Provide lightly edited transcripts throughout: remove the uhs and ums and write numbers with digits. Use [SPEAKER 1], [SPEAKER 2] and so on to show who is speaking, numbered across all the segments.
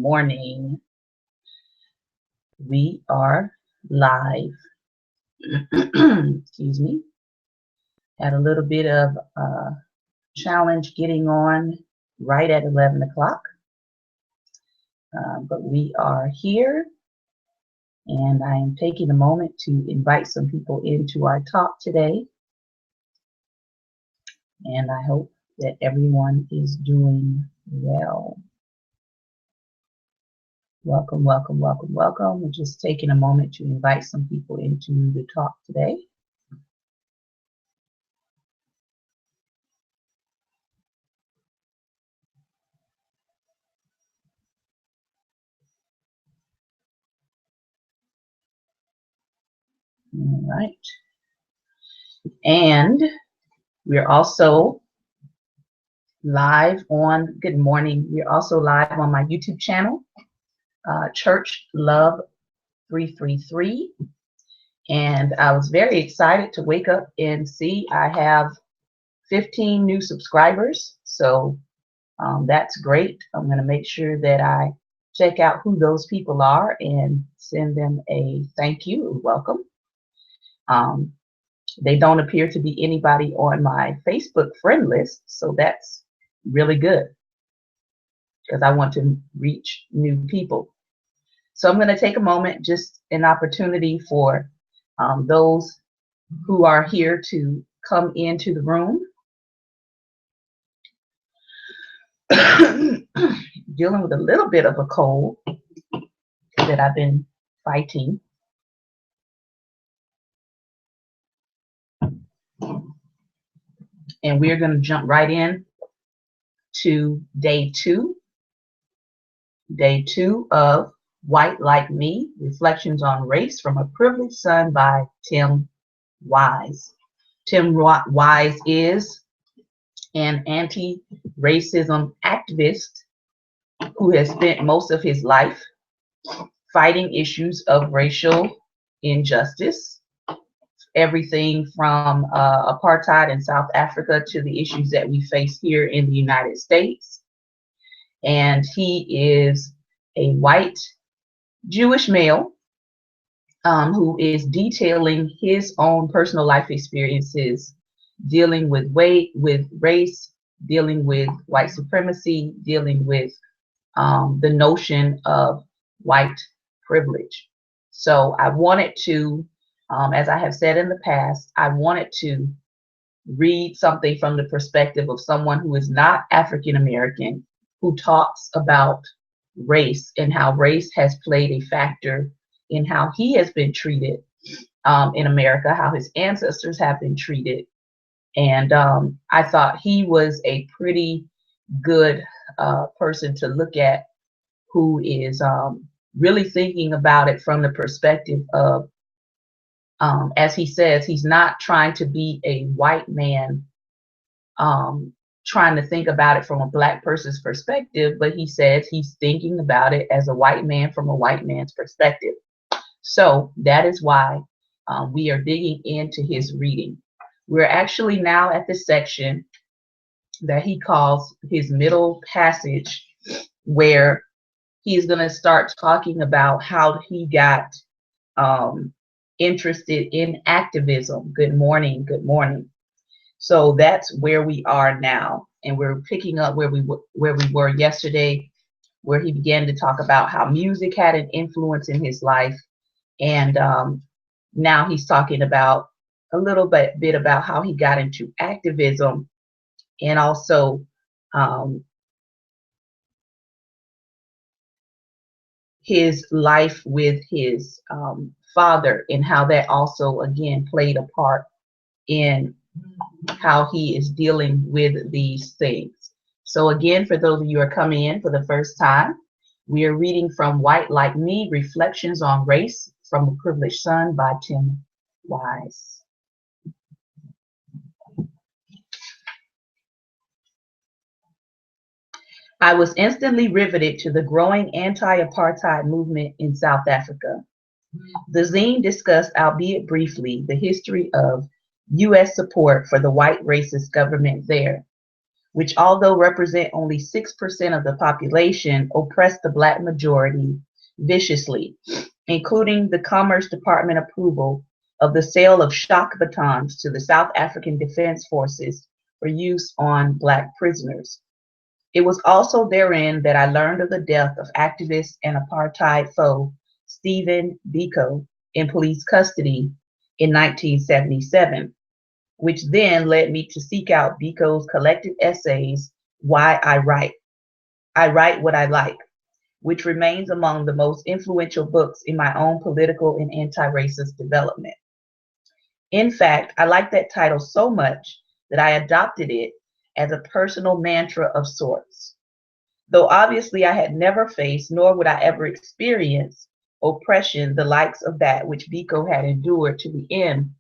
[SPEAKER 1] morning. We are live. Excuse me. Had a little bit of challenge getting on right at 11 o'clock. But we are here, and I am taking a moment to invite some people into our talk today. And I hope that everyone is doing well. Welcome, welcome, welcome, welcome. We're just taking a moment to invite some people into the talk today. All right. And we're also live on, good morning. We're also live on my YouTube channel, Church Love 333. And I was very excited to wake up and see I have 15 new subscribers. So that's great. I'm going to make sure that I check out who those people are and send them a thank you, welcome. They don't appear to be anybody on my Facebook friend list, so that's really good because I want to reach new people. So I'm going to take a moment, just an opportunity for those who are here to come into the room. Dealing with a little bit of a cold that I've been fighting. And we're going to jump right in to day two of White Like Me, Reflections on Race from a Privileged Son by Tim Wise. Tim Wise is an anti-racism activist who has spent most of his life fighting issues of racial injustice, everything from apartheid in South Africa to the issues that we face here in the United States. And he is a white Jewish male who is detailing his own personal life experiences, dealing with race, dealing with white supremacy, dealing with the notion of white privilege. So I wanted to, as I have said in the past, I wanted to read something from the perspective of someone who is not African American, who talks about race and how race has played a factor in how he has been treated in America, how his ancestors have been treated. And I thought he was a pretty good person to look at, who is really thinking about it from the perspective of, as he says, he's not trying to be a white man trying to think about it from a black person's perspective, but he says he's thinking about it as a white man from a white man's perspective. So that is why we are digging into his reading. We're actually now at the section that he calls his middle passage, where he's going to start talking about how he got interested in activism. Good morning, good morning. So that's where we are now, and we're picking up where we were yesterday, where he began to talk about how music had an influence in his life, and now he's talking about a little bit about how he got into activism, and also his life with his father, and how that also again played a part in how he is dealing with these things. So again, for those of you who are coming in for the first time, we are reading from White Like Me, Reflections on Race from a Privileged Son by Tim Wise. I was instantly riveted to the growing anti-apartheid movement in South Africa. The zine discussed, albeit briefly, the history of U.S. support for the white racist government there, which although represent only 6% of the population, oppressed the Black majority viciously, including the Commerce Department approval of the sale of shock batons to the South African Defense Forces for use on Black prisoners. It was also therein that I learned of the death of activist and apartheid foe Stephen Biko in police custody in 1977, which then led me to seek out Biko's collected essays, Why I Write. I Write What I Like, which remains among the most influential books in my own political and anti-racist development. In fact, I like that title so much that I adopted it as a personal mantra of sorts. Though obviously I had never faced, nor would I ever experience, oppression the likes of that which Biko had endured to the end,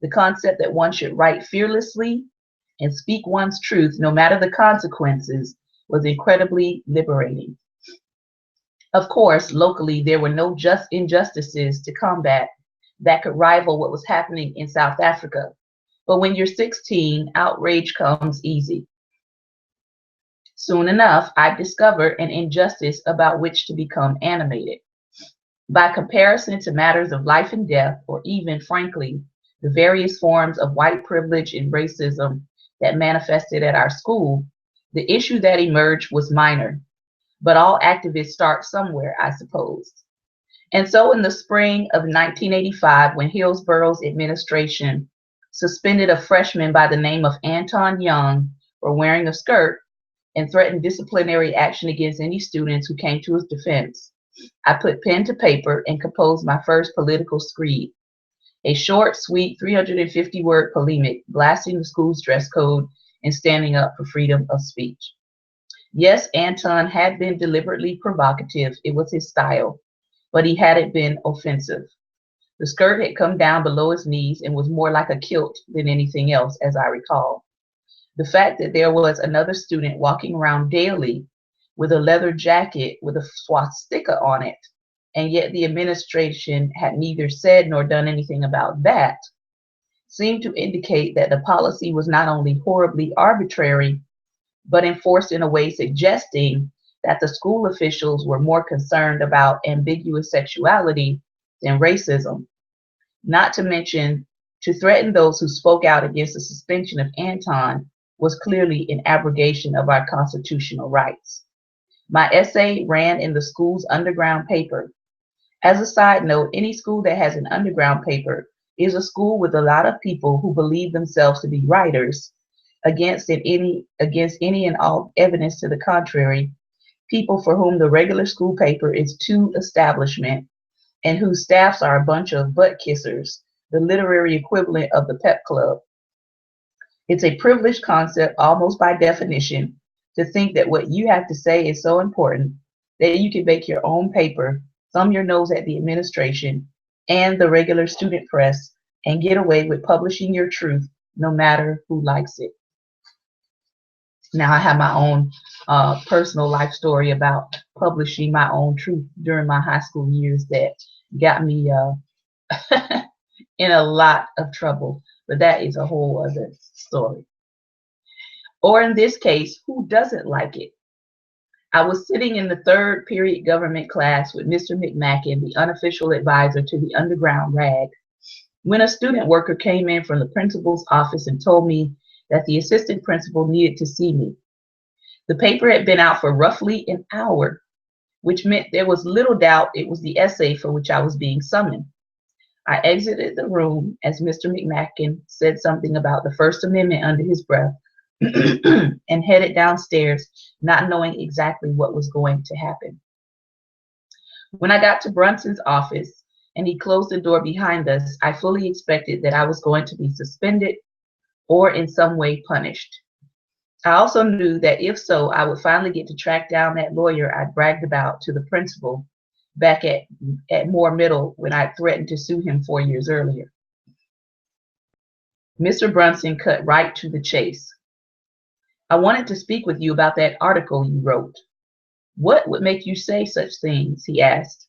[SPEAKER 1] the concept that one should write fearlessly and speak one's truth no matter the consequences was incredibly liberating. Of course, locally, there were no just injustices to combat that could rival what was happening in South Africa. But when you're 16, outrage comes easy. Soon enough, I discovered an injustice about which to become animated. By comparison to matters of life and death, or even, frankly, the various forms of white privilege and racism that manifested at our school, the issue that emerged was minor. But all activists start somewhere, I suppose. And so in the spring of 1985, when Hillsborough's administration suspended a freshman by the name of Anton Young for wearing a skirt and threatened disciplinary action against any students who came to his defense, I put pen to paper and composed my first political screed, a short, sweet 350-word polemic blasting the school's dress code and standing up for freedom of speech. Yes, Anton had been deliberately provocative. It was his style, but he hadn't been offensive. The skirt had come down below his knees and was more like a kilt than anything else, as I recall. The fact that there was another student walking around daily with a leather jacket with a swastika on it, and yet the administration had neither said nor done anything about that, seemed to indicate that the policy was not only horribly arbitrary, but enforced in a way suggesting that the school officials were more concerned about ambiguous sexuality than racism. Not to mention, to threaten those who spoke out against the suspension of Anton was clearly an abrogation of our constitutional rights. My essay ran in the school's underground paper. As a side note, any school that has an underground paper is a school with a lot of people who believe themselves to be writers, against any and all evidence to the contrary, people for whom the regular school paper is too establishment and whose staffs are a bunch of butt kissers, the literary equivalent of the pep club. It's a privileged concept, almost by definition, to think that what you have to say is so important that you can make your own paper, thumb your nose at the administration and the regular student press, and get away with publishing your truth no matter who likes it. Now I have my own personal life story about publishing my own truth during my high school years that got me in a lot of trouble, but that is a whole other story. Or in this case, who doesn't like it? I was sitting in the third period government class with Mr. McMacken, the unofficial advisor to the underground RAG, when a student worker came in from the principal's office and told me that the assistant principal needed to see me. The paper had been out for roughly an hour, which meant there was little doubt it was the essay for which I was being summoned. I exited the room as Mr. McMacken said something about the First Amendment under his breath and headed downstairs, not knowing exactly what was going to happen. When I got to Brunson's office and he closed the door behind us, I fully expected that I was going to be suspended or in some way punished. I also knew that if so, I would finally get to track down that lawyer I'd bragged about to the principal back at Moore Middle when I threatened to sue him 4 years earlier. Mr. Brunson cut right to the chase. I wanted to speak with you about that article you wrote. What would make you say such things? He asked.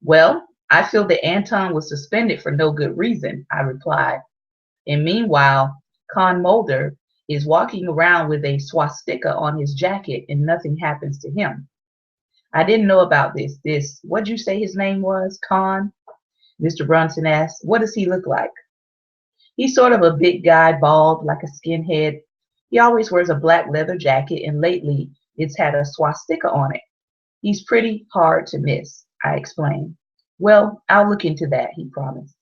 [SPEAKER 1] Well, I feel that Anton was suspended for no good reason, I replied. And meanwhile, Con Mulder is walking around with a swastika on his jacket and nothing happens to him. I didn't know about this, what'd you say his name was? Khan? Mr. Brunson asked. What does he look like? He's sort of a big guy, bald, like a skinhead. He always wears a black leather jacket, and lately it's had a swastika on it. He's pretty hard to miss, I explained. Well, I'll look into that, he promised.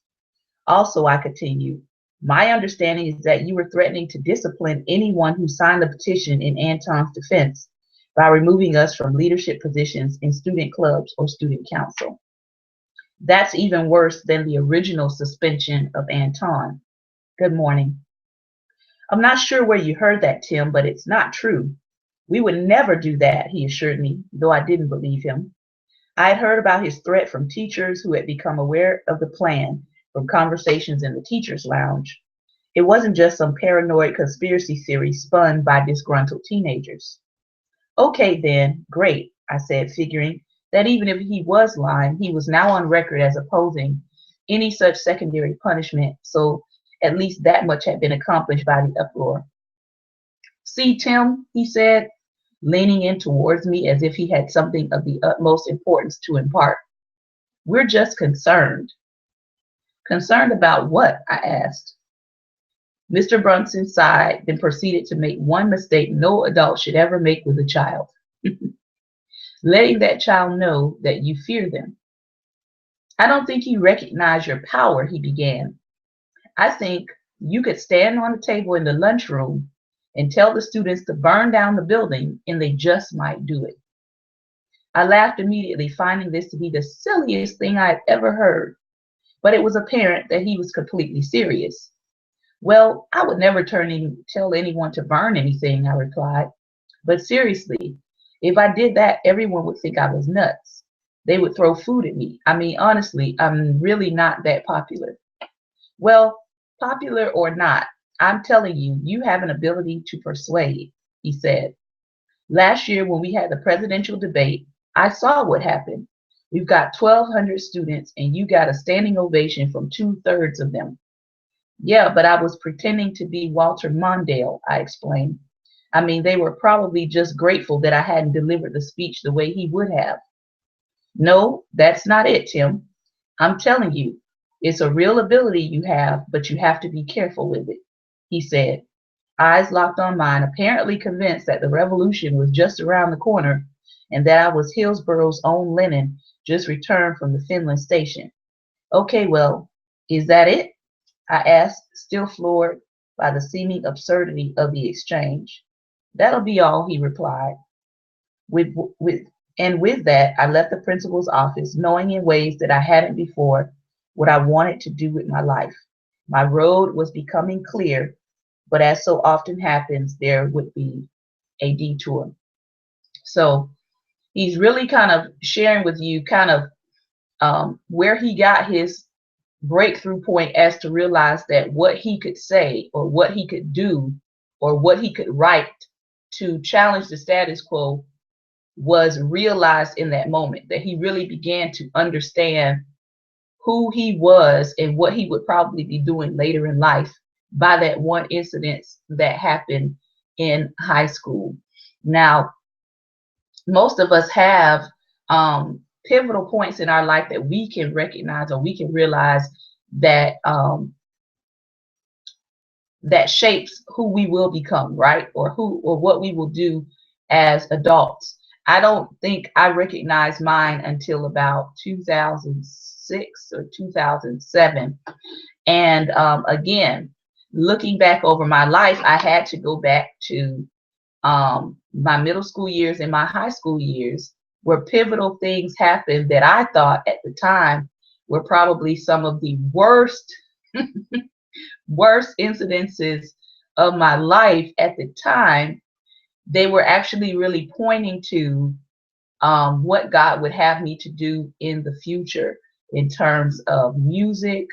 [SPEAKER 1] Also, I continued, my understanding is that you were threatening to discipline anyone who signed the petition in Anton's defense by removing us from leadership positions in student clubs or student council. That's even worse than the original suspension of Anton. Good morning. I'm not sure where you heard that, Tim, but it's not true. We would never do that, he assured me, though I didn't believe him. I had heard about his threat from teachers who had become aware of the plan from conversations in the teachers' lounge. It wasn't just some paranoid conspiracy theory spun by disgruntled teenagers. Okay then, great, I said, figuring that even if he was lying, he was now on record as opposing any such secondary punishment, so at least that much had been accomplished by the uproar. See, Tim, he said, leaning in towards me as if he had something of the utmost importance to impart. We're just concerned. Concerned about what? I asked. Mr. Brunson sighed, then proceeded to make one mistake no adult should ever make with a child. Letting that child know that you fear them. I don't think you recognize your power, he began. I think you could stand on a table in the lunchroom and tell the students to burn down the building, and they just might do it. I laughed immediately, finding this to be the silliest thing I had ever heard, but it was apparent that he was completely serious. Well, I would never tell anyone to burn anything, I replied. But seriously, if I did that, everyone would think I was nuts. They would throw food at me. I mean, honestly, I'm really not that popular. Well, popular or not, I'm telling you, you have an ability to persuade, he said. Last year, when we had the presidential debate, I saw what happened. We've got 1,200 students, and you got a standing ovation from 2/3 of them. Yeah, but I was pretending to be Walter Mondale, I explained. I mean, they were probably just grateful that I hadn't delivered the speech the way he would have. No, that's not it, Tim. I'm telling you, it's a real ability you have, but you have to be careful with it, he said, eyes locked on mine, apparently convinced that the revolution was just around the corner and that I was Hillsborough's own Lenin, just returned from the Finland station. Okay, well, is that it? I asked, still floored by the seeming absurdity of the exchange. That'll be all, he replied. With that, I left the principal's office, knowing in ways that I hadn't before what I wanted to do with my life. My road was becoming clear, but as so often happens, there would be a detour. So he's really kind of sharing with you kind of where he got his breakthrough point as to realize that what he could say or what he could do or what he could write to challenge the status quo was realized in that moment, that he really began to understand who he was and what he would probably be doing later in life by that one incident that happened in high school. Now, most of us have pivotal points in our life that we can recognize or we can realize that that shapes who we will become, right? Or what we will do as adults. I don't think I recognized mine until about 2006 or 2007. And again, looking back over my life, I had to go back to my middle school years and my high school years, where pivotal things happened that I thought at the time were probably some of the worst incidences of my life at the time. They were actually really pointing to what God would have me to do in the future in terms of music,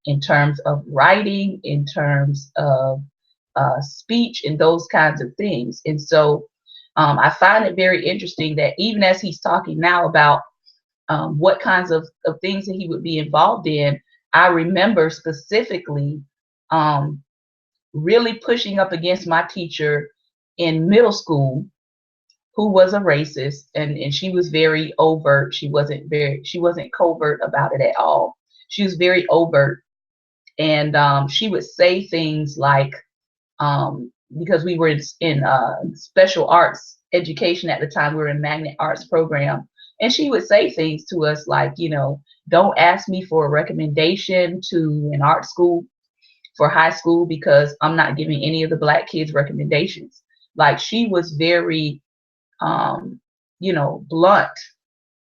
[SPEAKER 1] in terms of writing, in terms of speech, and those kinds of things. And so I find it very interesting that even as he's talking now about what kinds of things that he would be involved in, I remember specifically really pushing up against my teacher in middle school, who was a racist, and she was very overt. She wasn't covert about it at all. She was very overt, and she would say things like, because we were in special arts education at the time, we were in magnet arts program, and she would say things to us like, don't ask me for a recommendation to an art school for high school, because I'm not giving any of the black kids recommendations. Like, she was very blunt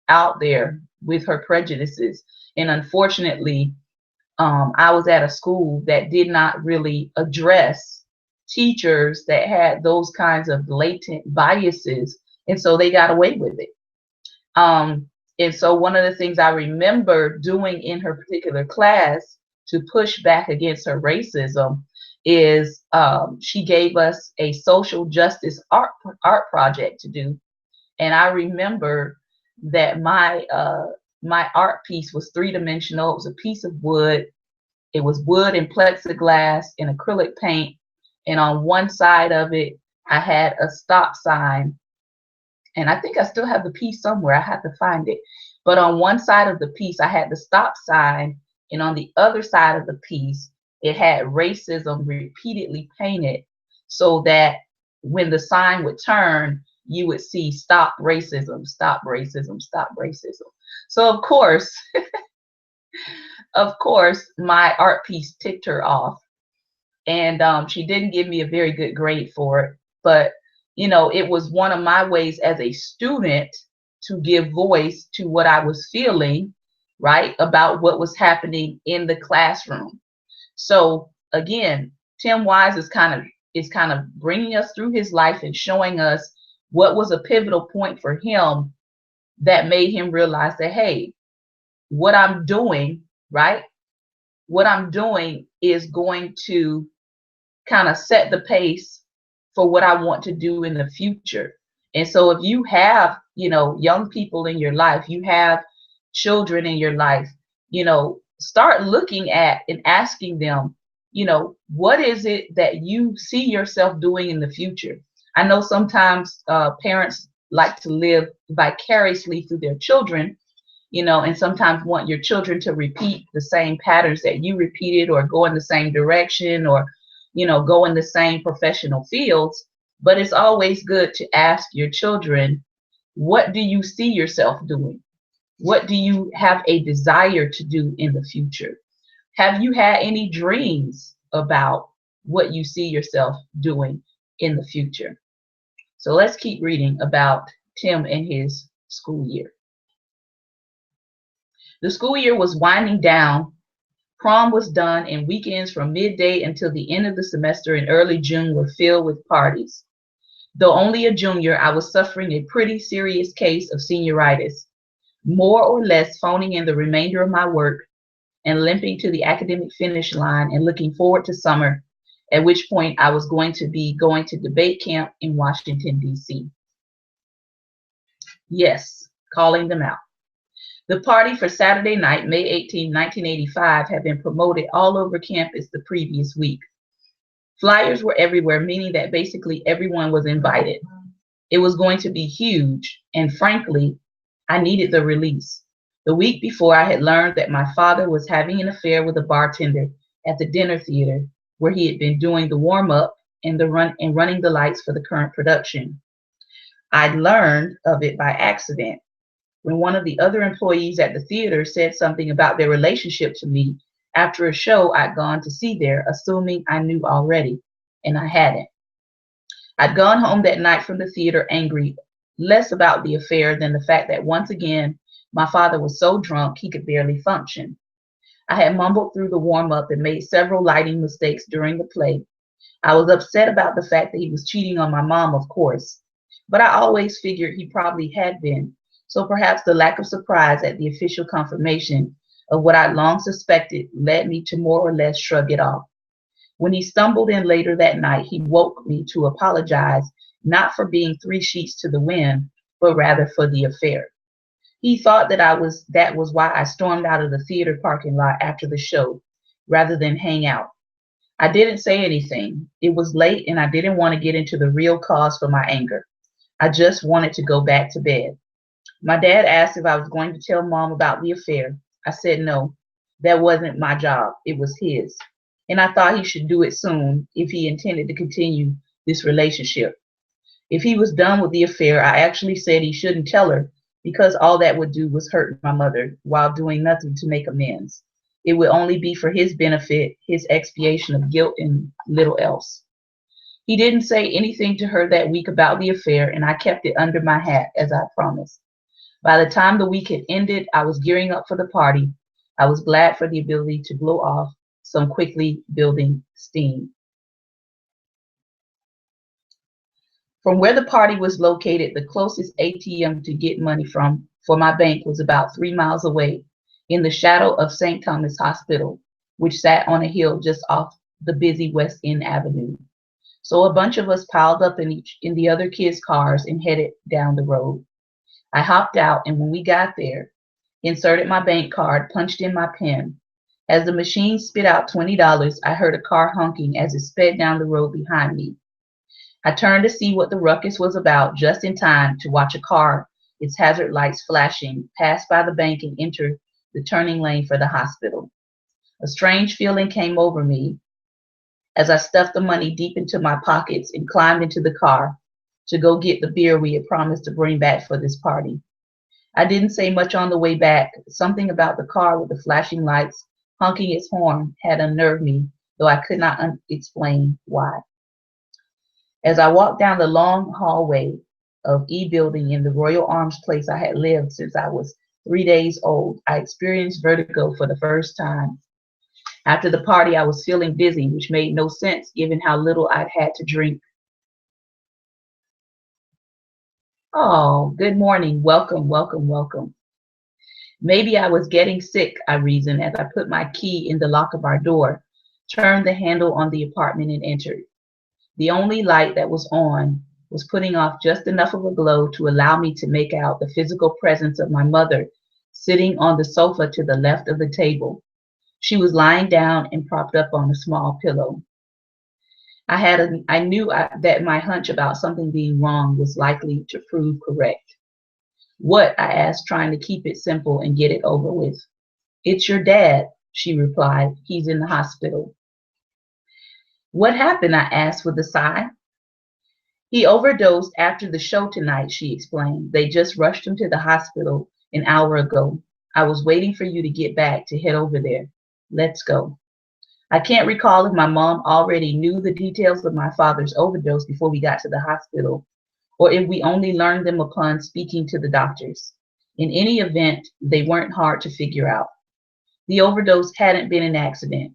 [SPEAKER 1] out there with her prejudices. And unfortunately, I was at a school that did not really address teachers that had those kinds of blatant biases, and so they got away with it. And so one of the things I remember doing in her particular class to push back against her racism is, she gave us a social justice art project to do. And I remember that my art piece was three-dimensional. It was a piece of wood. It was wood and plexiglass and acrylic paint. And on one side of it, I had a stop sign. And I think I still have the piece somewhere. I have to find it. But on one side of the piece, I had the stop sign. And on the other side of the piece, it had racism repeatedly painted, so that when the sign would turn, you would see stop racism, stop racism, stop racism. So of course, my art piece ticked her off, and she didn't give me a very good grade for it. But it was one of my ways as a student to give voice to what I was feeling, right, about what was happening in the classroom. So again, Tim Wise is kind of bringing us through his life and showing us what was a pivotal point for him that made him realize that, hey, what I'm doing, right? What I'm doing is going to kind of set the pace for what I want to do in the future. And so if you have, young people in your life, you have children in your life, start looking at and asking them, what is it that you see yourself doing in the future? I know sometimes parents like to live vicariously through their children, and sometimes want your children to repeat the same patterns that you repeated, or go in the same direction, or, go in the same professional fields. But it's always good to ask your children, what do you see yourself doing? What do you have a desire to do in the future? Have you had any dreams about what you see yourself doing in the future? So let's keep reading about Tim and his school year. The school year was winding down. Prom was done, and weekends from midday until the end of the semester in early June were filled with parties. Though only a junior, I was suffering a pretty serious case of senioritis, more or less phoning in the remainder of my work and limping to the academic finish line and looking forward to summer, at which point I was going to be going to debate camp in Washington, D.C. Yes, calling them out. The party for Saturday night, May 18, 1985, had been promoted all over campus the previous week. Flyers were everywhere, meaning that basically everyone was invited. It was going to be huge, and frankly, I needed the release. The week before, I had learned that my father was having an affair with a bartender at the dinner theater, where he had been doing the warm-up and running the lights for the current production. I'd learned of it by accident, when one of the other employees at the theater said something about their relationship to me after a show I'd gone to see there, assuming I knew already, and I hadn't. I'd gone home that night from the theater angry, less about the affair than the fact that once again, my father was so drunk he could barely function. I had mumbled through the warm-up and made several lighting mistakes during the play. I was upset about the fact that he was cheating on my mom, of course, but I always figured he probably had been, so perhaps the lack of surprise at the official confirmation of what I'd long suspected led me to more or less shrug it off. When he stumbled in later that night, he woke me to apologize, not for being 3 sheets to the wind, but rather for the affair. He thought that was why I stormed out of the theater parking lot after the show, rather than hang out. I didn't say anything. It was late and I didn't want to get into the real cause for my anger. I just wanted to go back to bed. My dad asked if I was going to tell Mom about the affair. I said no. That wasn't my job. It was his. And I thought he should do it soon if he intended to continue this relationship. If he was done with the affair, I actually said he shouldn't tell her because all that would do was hurt my mother while doing nothing to make amends. It would only be for his benefit, his expiation of guilt, and little else. He didn't say anything to her that week about the affair, and I kept it under my hat as I promised. By the time the week had ended, I was gearing up for the party. I was glad for the ability to blow off some quickly building steam. From where the party was located, the closest ATM to get money from for my bank was about 3 miles away in the shadow of St. Thomas Hospital, which sat on a hill just off the busy West End Avenue. So a bunch of us piled up in the other kids' cars and headed down the road. I hopped out, and when we got there, inserted my bank card, punched in my PIN. As the machine spit out $20, I heard a car honking as it sped down the road behind me. I turned to see what the ruckus was about just in time to watch a car, its hazard lights flashing, pass by the bank and enter the turning lane for the hospital. A strange feeling came over me as I stuffed the money deep into my pockets and climbed into the car to go get the beer we had promised to bring back for this party. I didn't say much on the way back. Something about the car with the flashing lights honking its horn had unnerved me, though I could not explain why. As I walked down the long hallway of E Building in the Royal Arms place I had lived since I was 3 days old, I experienced vertigo for the first time. After the party, I was feeling dizzy, which made no sense given how little I'd had to drink. Oh, good morning. Welcome, welcome, welcome. Maybe I was getting sick, I reasoned as I put my key in the lock of our door, turned the handle on the apartment, and entered. The only light that was on was putting off just enough of a glow to allow me to make out the physical presence of my mother sitting on the sofa to the left of the table. She was lying down and propped up on a small pillow. I knew that my hunch about something being wrong was likely to prove correct. What? I asked, trying to keep it simple and get it over with. It's your dad, she replied. He's in the hospital. What happened? I asked with a sigh. He overdosed after the show tonight, she explained. They just rushed him to the hospital an hour ago. I was waiting for you to get back to head over there. Let's go. I can't recall if my mom already knew the details of my father's overdose before we got to the hospital, or if we only learned them upon speaking to the doctors. In any event, they weren't hard to figure out. The overdose hadn't been an accident.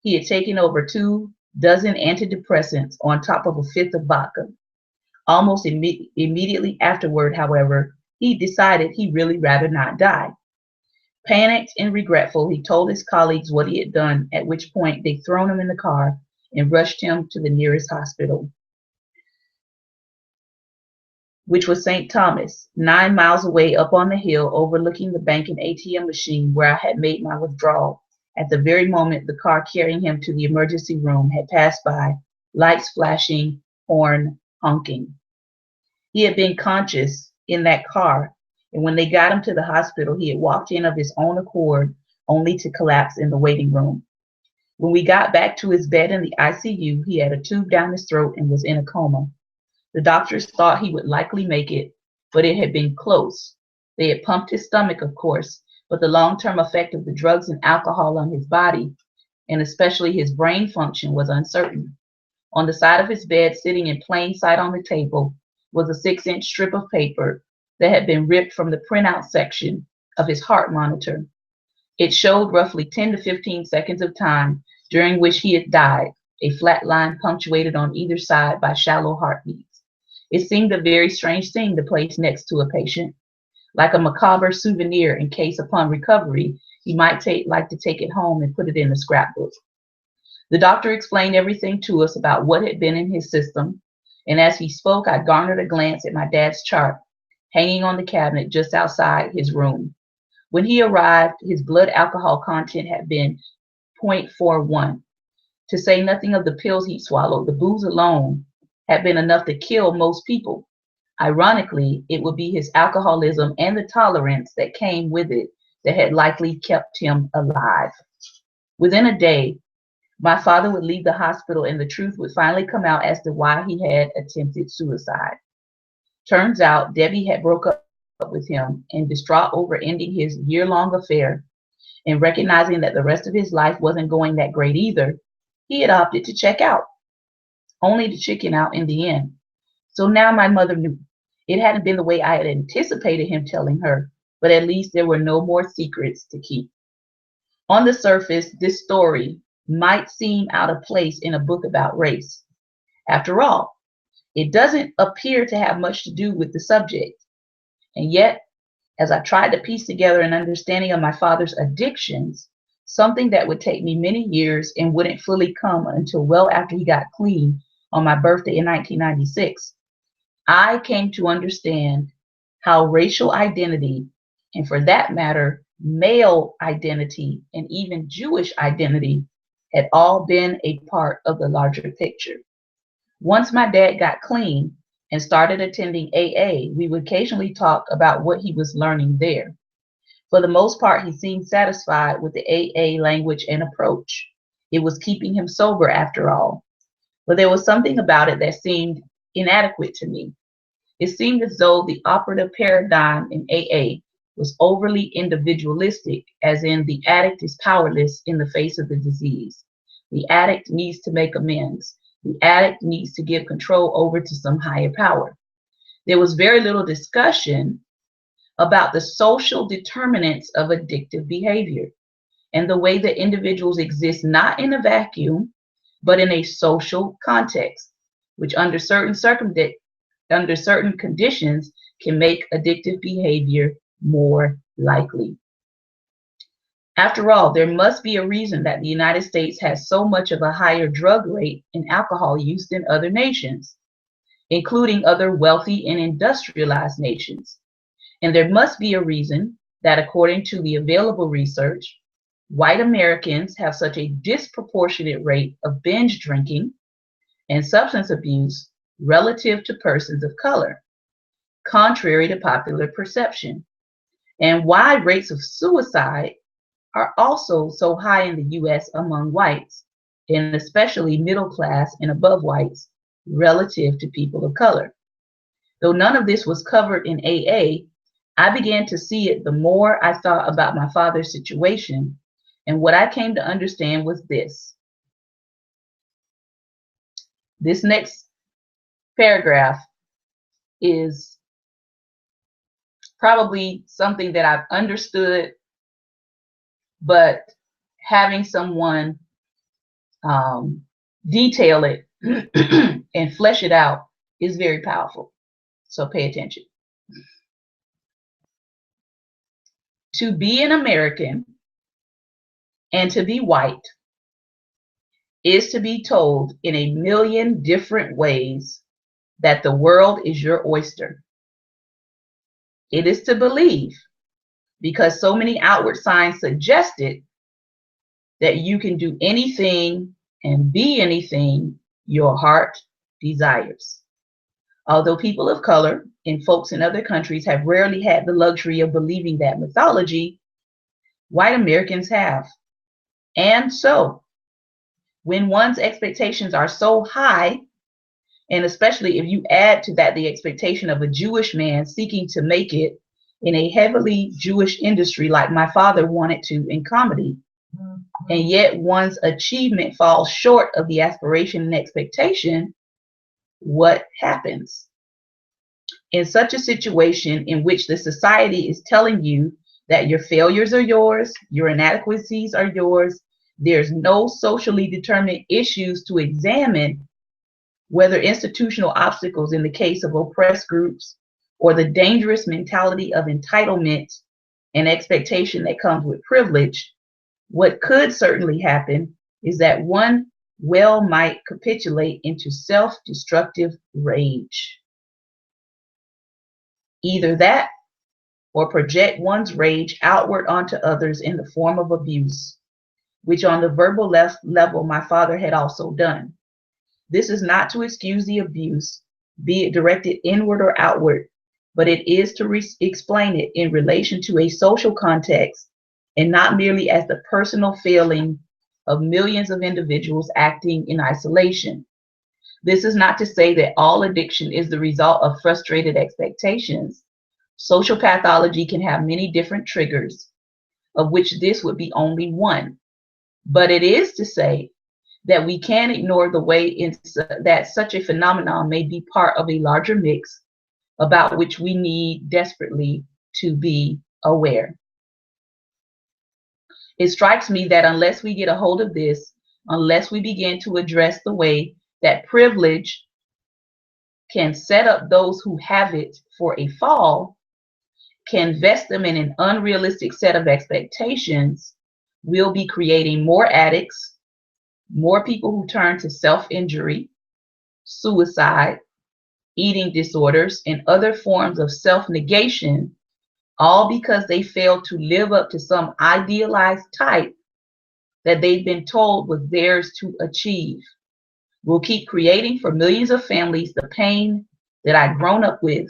[SPEAKER 1] He had taken over 2 dozen antidepressants on top of a fifth of vodka. Almost immediately afterward, however, he decided he'd really rather not die. Panicked and regretful, he told his colleagues what he had done, at which point they'd thrown him in the car and rushed him to the nearest hospital, which was St. Thomas, 9 miles away up on the hill overlooking the bank and ATM machine where I had made my withdrawal. At the very moment the car carrying him to the emergency room had passed by, lights flashing, horn honking. He had been conscious in that car, and when they got him to the hospital, he had walked in of his own accord, only to collapse in the waiting room. When we got back to his bed in the ICU, he had a tube down his throat and was in a coma. The doctors thought he would likely make it, but it had been close. They had pumped his stomach, of course, but the long-term effect of the drugs and alcohol on his body, and especially his brain function, was uncertain. On the side of his bed, sitting in plain sight on the table, was a 6-inch strip of paper that had been ripped from the printout section of his heart monitor. It showed roughly 10 to 15 seconds of time during which he had died, a flat line punctuated on either side by shallow heartbeats. It seemed a very strange thing to place next to a patient, like a macabre souvenir in case upon recovery he might like to take it home and put it in a scrapbook. The doctor explained everything to us about what had been in his system, and as he spoke, I garnered a glance at my dad's chart, hanging on the cabinet just outside his room. When he arrived, his blood alcohol content had been 0.41. To say nothing of the pills he swallowed, the booze alone had been enough to kill most people. Ironically, it would be his alcoholism and the tolerance that came with it that had likely kept him alive. Within a day, my father would leave the hospital and the truth would finally come out as to why he had attempted suicide. Turns out Debbie had broke up with him, and distraught over ending his year-long affair and recognizing that the rest of his life wasn't going that great either, he had opted to check out, only to chicken out in the end. So now my mother knew. It hadn't been the way I had anticipated him telling her, but at least there were no more secrets to keep. On the surface, this story might seem out of place in a book about race. After all, it doesn't appear to have much to do with the subject. And yet, as I tried to piece together an understanding of my father's addictions, something that would take me many years and wouldn't fully come until well after he got clean on my birthday in 1996, I came to understand how racial identity, and for that matter, male identity and even Jewish identity, had all been a part of the larger picture. Once my dad got clean and started attending AA, we would occasionally talk about what he was learning there. For the most part, he seemed satisfied with the AA language and approach. It was keeping him sober after all. But there was something about it that seemed inadequate to me. It seemed as though the operative paradigm in AA was overly individualistic, as in the addict is powerless in the face of the disease. The addict needs to make amends. The addict needs to give control over to some higher power. There was very little discussion about the social determinants of addictive behavior and the way that individuals exist not in a vacuum, but in a social context, which under certain conditions can make addictive behavior more likely. After all, there must be a reason that the United States has so much of a higher drug rate and alcohol use than other nations, including other wealthy and industrialized nations. And there must be a reason that, according to the available research, white Americans have such a disproportionate rate of binge drinking and substance abuse relative to persons of color, contrary to popular perception, and why rates of suicide are also so high in the US among whites, and especially middle class and above whites, relative to people of color. Though none of this was covered in AA, I began to see it the more I thought about my father's situation, and what I came to understand was this. This next paragraph is probably something that I've understood, but having someone detail it and flesh it out is very powerful. So pay attention. To be an American and to be white is to be told in a million different ways that the world is your oyster. It is to believe, because so many outward signs suggest it, that you can do anything and be anything your heart desires. Although people of color and folks in other countries have rarely had the luxury of believing that mythology, white Americans have. And so, when one's expectations are so high, and especially if you add to that the expectation of a Jewish man seeking to make it in a heavily Jewish industry like my father wanted to in comedy, and yet one's achievement falls short of the aspiration and expectation, what happens? In such a situation in which the society is telling you that your failures are yours, your inadequacies are yours, there's no socially determined issues to examine, whether institutional obstacles in the case of oppressed groups or the dangerous mentality of entitlement and expectation that comes with privilege, what could certainly happen is that one well might capitulate into self-destructive rage. Either that or project one's rage outward onto others in the form of abuse. which on the verbal level my father had also done. This is not to excuse the abuse, be it directed inward or outward, but it is to explain it in relation to a social context and not merely as the personal failing of millions of individuals acting in isolation. This is not to say that all addiction is the result of frustrated expectations. Social pathology can have many different triggers, of which this would be only one. But it is to say that we can't ignore the way that such a phenomenon may be part of a larger mix about which we need desperately to be aware. It strikes me that unless we get a hold of this, unless we begin to address the way that privilege can set up those who have it for a fall, can vest them in an unrealistic set of expectations, we'll be creating more addicts, more people who turn to self-injury, suicide, eating disorders, and other forms of self-negation, all because they failed to live up to some idealized type that they've been told was theirs to achieve. We'll keep creating for millions of families the pain that I've grown up with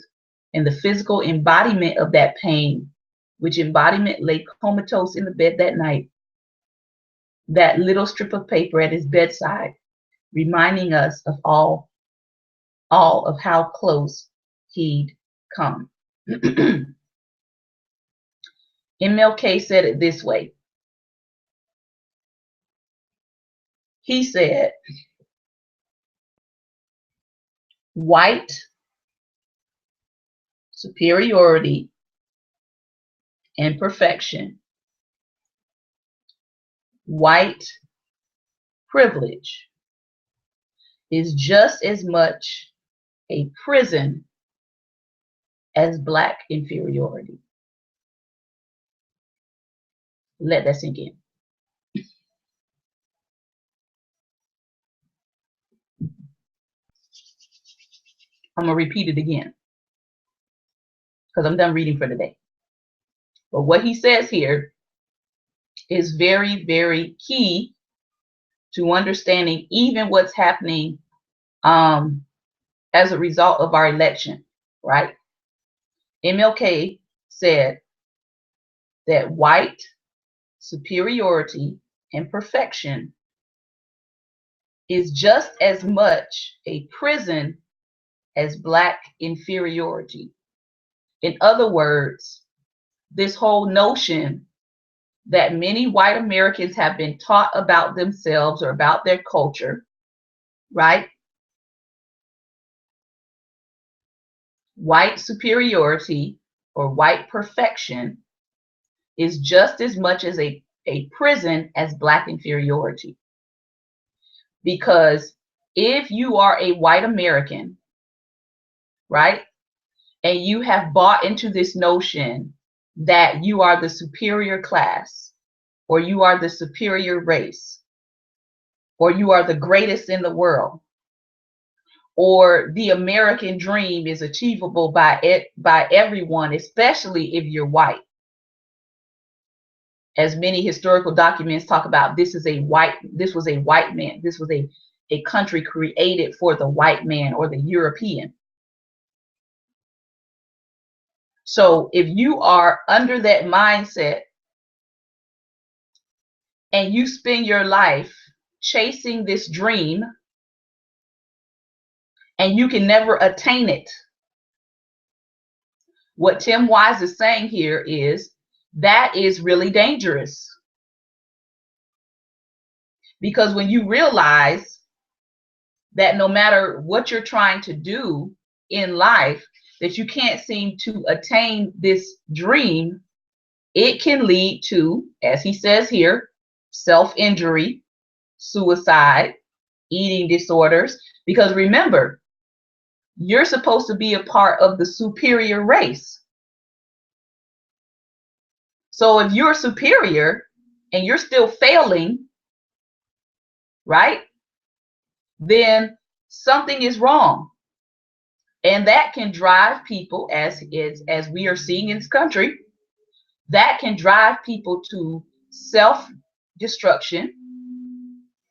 [SPEAKER 1] and the physical embodiment of that pain, which embodiment lay comatose in the bed that night, that little strip of paper at his bedside, reminding us of all of how close he'd come. MLK said it this way. He said, white superiority and perfection, white privilege is just as much a prison as black inferiority. Let that sink in. I'm going to repeat it again because I'm done reading for today. But what he says here is very, very key to understanding even what's happening as a result of our election, right? MLK said that white superiority and perfection is just as much a prison as black inferiority. In other words, this whole notion that many white Americans have been taught about themselves or about their culture, right? White superiority or white perfection is just as much as a prison as black inferiority. Because if you are a white American, right, and you have bought into this notion that you are the superior class, or you are the superior race, or you are the greatest in the world, or the American dream is achievable by everyone, especially if you're white. As many historical documents talk about, this was a white man. This was a country created for the white man or the European. So if you are under that mindset and you spend your life chasing this dream and you can never attain it, what Tim Wise is saying here is that is really dangerous. Because when you realize that no matter what you're trying to do in life, that you can't seem to attain this dream, it can lead to, as he says here, self-injury, suicide, eating disorders. Because remember, you're supposed to be a part of the superior race. So if you're superior and you're still failing, right, then something is wrong. And that can drive people, as we are seeing in this country, that can drive people to destruction.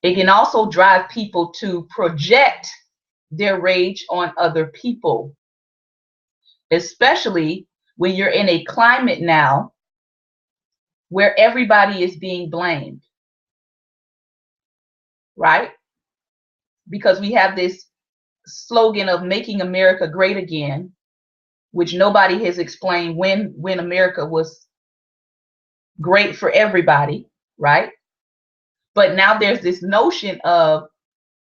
[SPEAKER 1] It can also drive people to project their rage on other people, especially when you're in a climate now where everybody is being blamed, right? Because we have this slogan of making America great again, which nobody has explained when America was great for everybody, right? But now there's this notion of,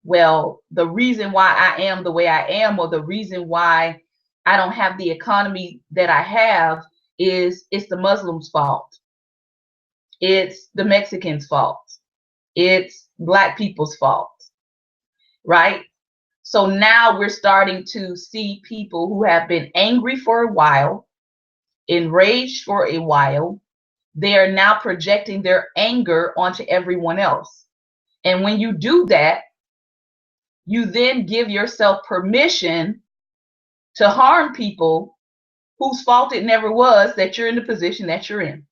[SPEAKER 1] well, the reason why I am the way I am, or the reason why I don't have the economy that I have, is it's the Muslims' fault. It's the Mexicans' fault. It's Black people's fault, right? So now we're starting to see people who have been angry for a while, enraged for a while. They are now projecting their anger onto everyone else. And when you do that, you then give yourself permission to harm people whose fault it never was that you're in the position that you're in.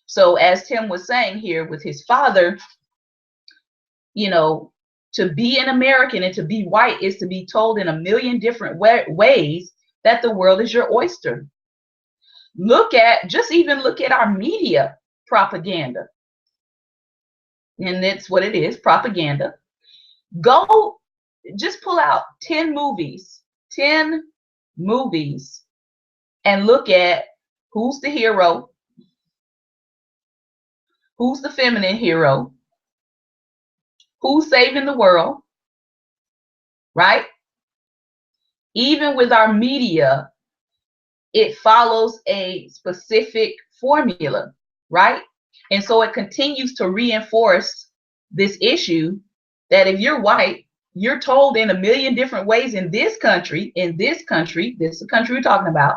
[SPEAKER 1] So as Tim was saying here with his father, you know, to be an American and to be white is to be told in a million different ways that the world is your oyster. Just even look at our media propaganda. And that's what it is, propaganda. Go, just pull out 10 movies, and look at who's the hero, who's the feminine hero, who's saving the world, right? Even with our media, it follows a specific formula, right? And so it continues to reinforce this issue that if you're white, you're told in a million different ways in this country, this is the country we're talking about,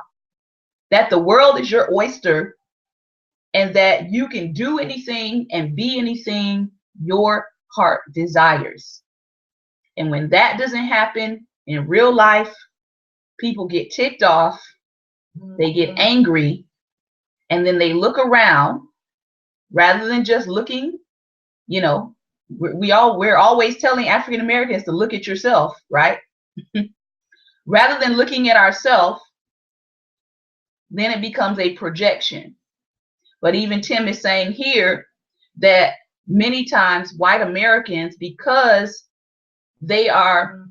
[SPEAKER 1] that the world is your oyster and that you can do anything and be anything your heart desires. And when that doesn't happen in real life, people get ticked off, they get angry, and then they look around rather than just looking, you know, we're always telling African Americans to look at yourself, right? Rather than looking at ourselves, then it becomes a projection. But even Tim is saying here that many times white Americans, because they are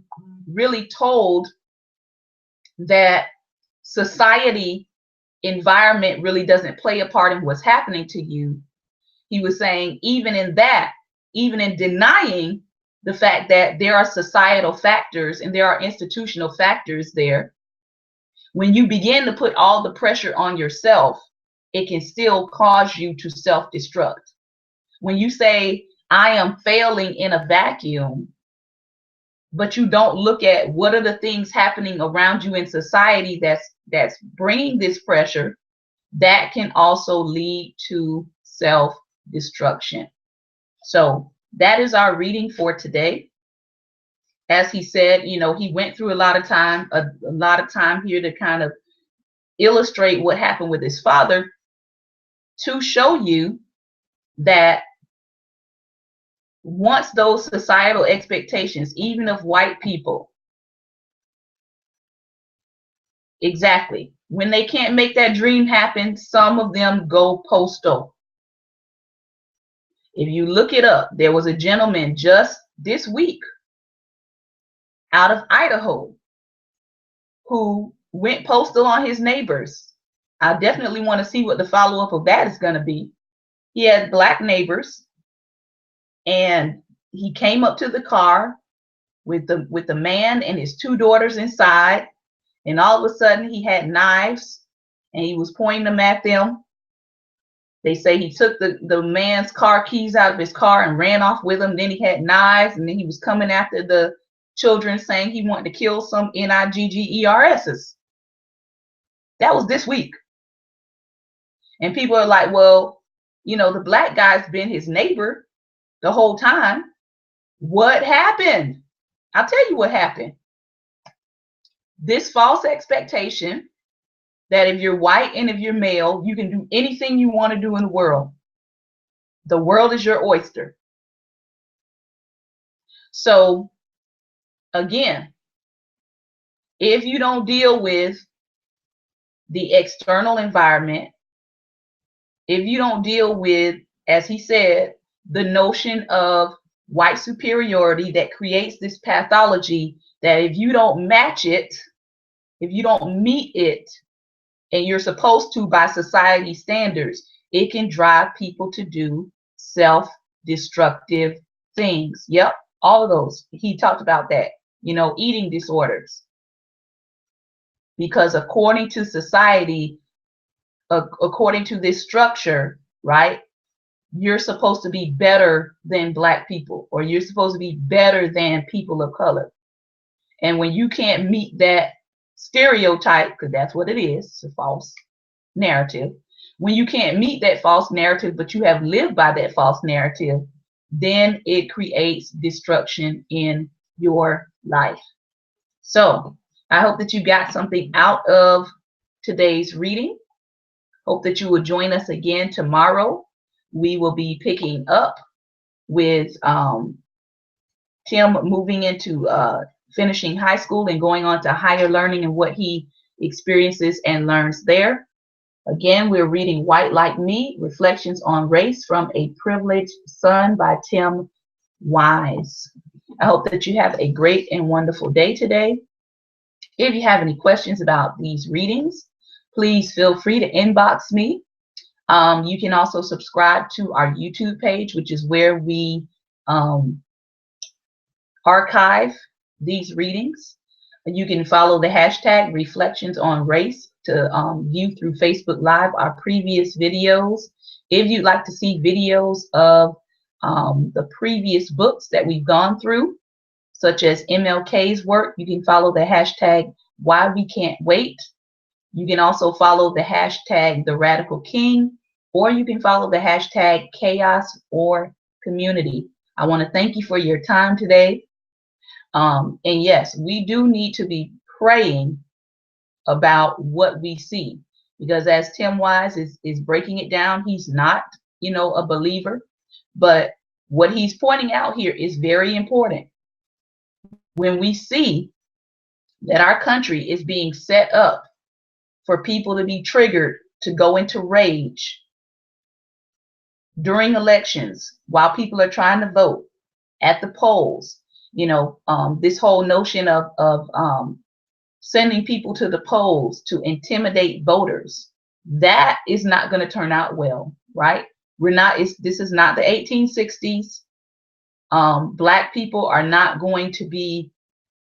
[SPEAKER 1] really told that society environment really doesn't play a part in what's happening to you. He was saying even in that, even in denying the fact that there are societal factors and there are institutional factors there, when you begin to put all the pressure on yourself, it can still cause you to self-destruct. When you say, I am failing in a vacuum, but you don't look at what are the things happening around you in society that's bringing this pressure, that can also lead to self-destruction. So that is our reading for today. As he said, you know, he went through a lot of time here to kind of illustrate what happened with his father, to show you that once those societal expectations, even of white people, exactly, when they can't make that dream happen, some of them go postal. If you look it up, there was a gentleman just this week out of Idaho who went postal on his neighbors. I definitely want to see what the follow-up of that is going to be. He had Black neighbors, and he came up to the car with the man and his 2 daughters inside, and all of a sudden he had knives and he was pointing them at them. They say he took the man's car keys out of his car and ran off with them. Then he had knives, and then he was coming after the children, saying he wanted to kill some NIGGERSs. That was this week. And people are like, well, you know, the Black guy's been his neighbor the whole time. What happened? I'll tell you what happened. This false expectation that if you're white and if you're male, you can do anything you want to do in the world. The world is your oyster. So again, if you don't deal with the external environment, if you don't deal with, as he said, the notion of white superiority that creates this pathology, that if you don't match it, if you don't meet it, and you're supposed to by society standards, it can drive people to do self-destructive things. Yep, all of those. He talked about that, eating disorders. Because according to society, according to this structure, right, you're supposed to be better than Black people, or you're supposed to be better than people of color. And when you can't meet that stereotype, because that's what it is, it's a false narrative. When you can't meet that false narrative, but you have lived by that false narrative, then it creates destruction in your life. So I hope that you got something out of today's reading. Hope that you will join us again tomorrow. We will be picking up with Tim moving into finishing high school and going on to higher learning and what he experiences and learns there. Again, we're reading White Like Me, Reflections on Race from a Privileged Son by Tim Wise. I hope that you have a great and wonderful day today. If you have any questions about these readings, please feel free to inbox me. You can also subscribe to our YouTube page, which is where we archive these readings. You can follow the hashtag Reflections on Race to view through Facebook Live our previous videos. If you'd like to see videos of the previous books that we've gone through, such as MLK's work, you can follow the hashtag Why We Can't Wait. You can also follow the hashtag The Radical King, or you can follow the hashtag Chaos or Community. I want to thank you for your time today. And yes, we do need to be praying about what we see, because as Tim Wise is breaking it down, he's not, a believer, but what he's pointing out here is very important. When we see that our country is being set up for people to be triggered to go into rage during elections while people are trying to vote at the polls, this whole notion of sending people to the polls to intimidate voters, that is not going to turn out well, right? This is not the 1860s. Black people are not going to be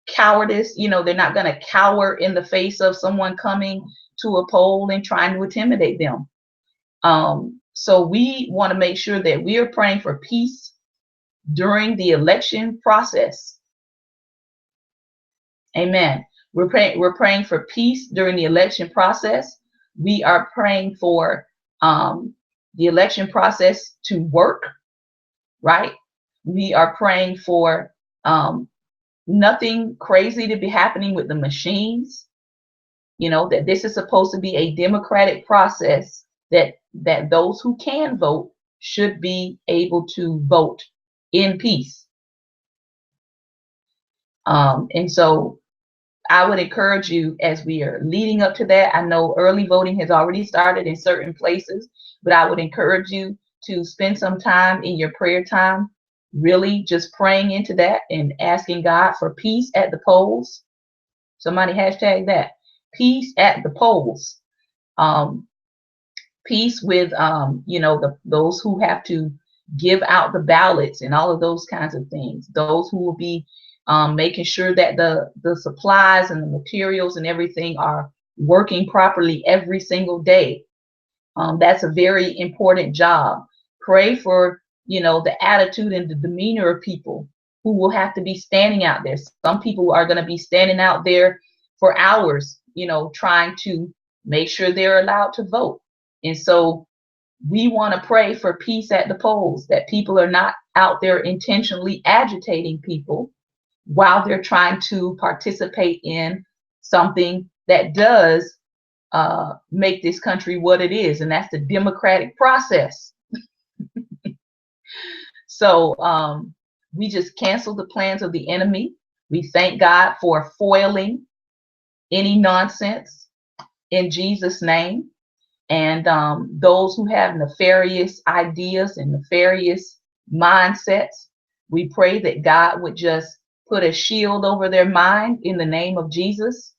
[SPEAKER 1] cowardice. They're not going to cower in the face of someone coming to a poll and trying to intimidate them. So we want to make sure that we are praying for peace during the election process. Amen. We're praying for peace during the election process. We are praying for the election process to work, right? We are praying for nothing crazy to be happening with the machines. That this is supposed to be a democratic process, that those who can vote should be able to vote in peace. And so I would encourage you, as we are leading up to that, I know early voting has already started in certain places, but I would encourage you to spend some time in your prayer time, really just praying into that and asking God for peace at the polls. Somebody hashtag that, peace at the polls. Peace with, those who have to give out the ballots and all of those kinds of things. Those who will be making sure that the supplies and the materials and everything are working properly every single day. That's a very important job. Pray for, the attitude and the demeanor of people who will have to be standing out there. Some people are going to be standing out there for hours, trying to make sure they're allowed to vote. And so we want to pray for peace at the polls, that people are not out there intentionally agitating people while they're trying to participate in something that does make this country what it is, and that's the democratic process. So we just cancel the plans of the enemy. We thank God for foiling any nonsense in Jesus' name. And those who have nefarious ideas and nefarious mindsets, we pray that God would just put a shield over their mind in the name of Jesus,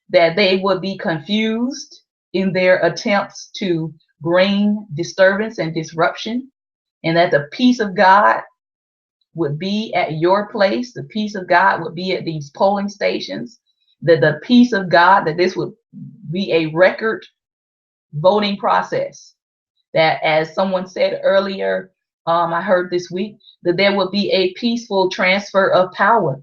[SPEAKER 1] that they would be confused in their attempts to bring disturbance and disruption, and that the peace of God would be at your place. The peace of God would be at these polling stations. That the peace of God, that this would be a record voting process. That, as someone said earlier, I heard this week, that there would be a peaceful transfer of power.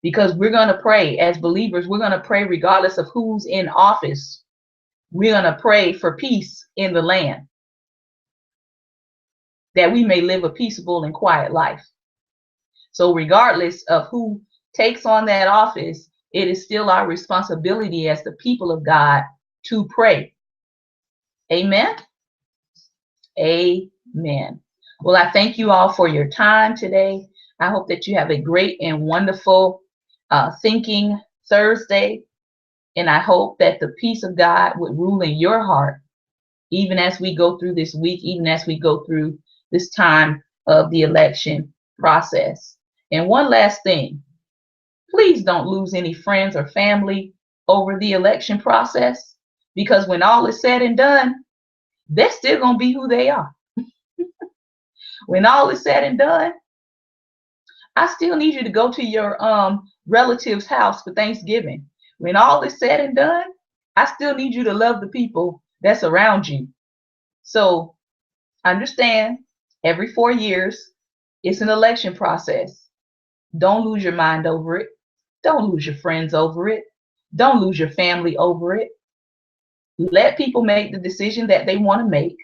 [SPEAKER 1] Because we're going to pray as believers, we're going to pray regardless of who's in office. We're going to pray for peace in the land, that we may live a peaceable and quiet life. So regardless of who takes on that office, it is still our responsibility as the people of God to pray. Amen. Amen. Well, I thank you all for your time today. I hope that you have a great and wonderful Thinking Thursday. And I hope that the peace of God would rule in your heart, even as we go through this week, even as we go through this time of the election process. And one last thing, please don't lose any friends or family over the election process, because when all is said and done, they're still going to be who they are. When all is said and done, I still need you to go to your relative's house for Thanksgiving. When all is said and done, I still need you to love the people that's around you. So understand, every 4 years, it's an election process. Don't lose your mind over it. Don't lose your friends over it. Don't lose your family over it. Let people make the decision that they want to make.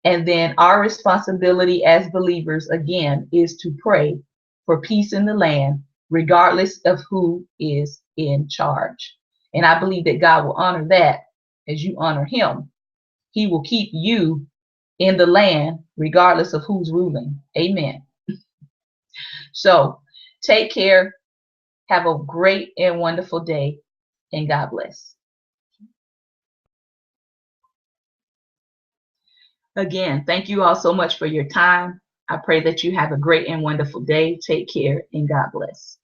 [SPEAKER 1] And then our responsibility as believers, again, is to pray for peace in the land, regardless of who is in charge. And I believe that God will honor that as you honor him. He will keep you in the land, regardless of who's ruling. Amen. So take care. Have a great and wonderful day, and God bless. Again, thank you all so much for your time. I pray that you have a great and wonderful day. Take care, and God bless.